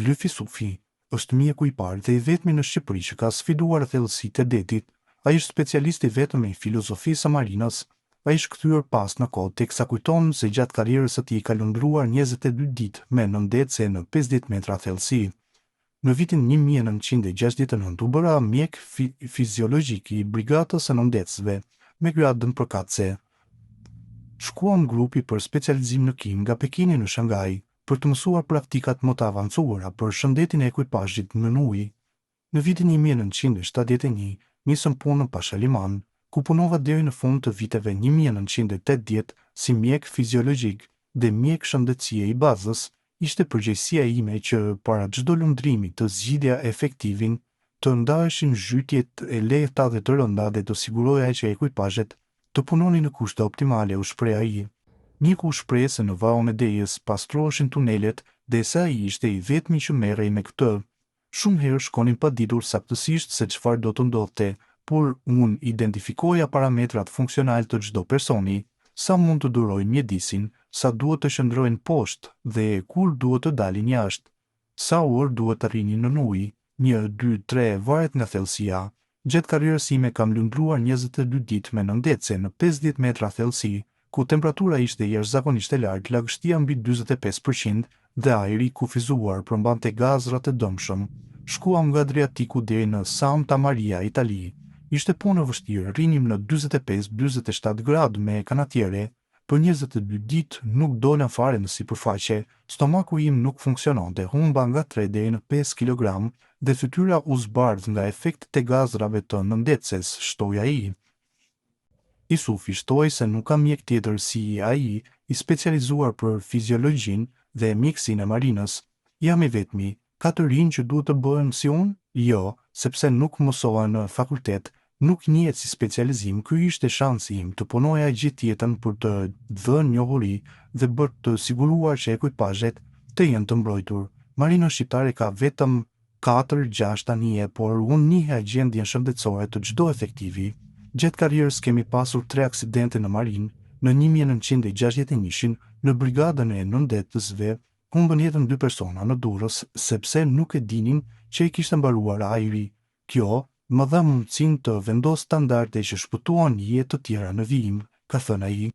Gylfi Sufi është mjeku i parë dhe i vetmi në Shqipëri që ka sfiduar thellësitë e detit. Ai është specialist i vetëm i filozofisë së marinës. Ai është kthyer pas në kohë teksa kujton se gjatë karrierës së tij ka lundruar 22 ditë me nëndetse në 50 metra thellësi. Në vitin 1969 u bëra mjek fiziologjik i brigadës së nëndecësve me gradën përkatëse. Shkuan grupi për specializim në kim nga Pekini në Shangaj për të mësuar praktikat më të avancuara për shëndetin e ekuipazhit në ujë. Në vitin 1971 nisëm punën pa Shaliman, ku punova deri në fund të viteve 1980 si mjek fiziologjik dhe mjek shëndetësie i bazës. Ishte përgjegjësia ime që para çdo lundrimi të zgjidhja efektivin, të ndaheshin zhytjet e lehta dhe të rënda dhe të siguroja që ekuipazhet të punonin në kushte optimale, u shpreh ai. Mjeku u shpreh se në varun e Dejës pastroheshin tunelet dhe se ai ishte i vetmi që merrej me këtë. Shumë herë shkonin pa ditur saktësisht se çfarë do të ndodhte, por unë identifikoja parametrat funksional të çdo personi, sa mund të durojnë mjedisin, sa duhet të qëndrojnë poshtë dhe kur duhet të dalin jashtë, sa orë duhet të rrinin në ujë, 1, 2, 3 varet nga thellësia. Gjatë karrierës time kam lundruar 22 ditë me nëndece në 50 metra thellësi, ku temperatura ishte jashtëzakonisht e lartë, lagështia mbi 45% dhe ajri i kufizuar përmbante gazrat e dëmshëm. Shkuam nga Adriatiku deri në Santa Maria, Itali. Ishte punë e vështirë, rrinim në 45-47 gradë me kanatiere. Për 22 ditë nuk dola fare në sipërfaqe, stomaku im nuk funksiononte, humba nga 3 deri në 5 kg dhe fytyra u zbardh nga efektet e gazrave të nëndecës, shtoi ai. Sufi shtoi se nuk ka mjek tjetër si ai, i specializuar për fiziologjinë dhe mjekësinë e marinës. Jam i vetmi. Ka të rinj që duhet të bëhen si unë? Jo, sepse nuk mësova në fakultet, nuk njihet si specializim. Ky ishte shansi im të punoja gjithë jetën për të dhënë njohuri dhe për të siguruar që ekuipazhet të jenë të mbrojtur. Marina shqiptare ka vetëm 4-6 anije, por unë njiha gjendjen shëndetësore të çdo efektivi. Gjatë karrierës kemi pasur 3 aksidente në marinë. Në 1961 në brigadën e nëndecësve humbën jetën 2 persona në Durrës sepse nuk e dinin që i kishte mbaruar ajri. Kjo më dha mundësinë të vendos standarde që shpëtuan jetë të tjera në vijim, ka thënë ai.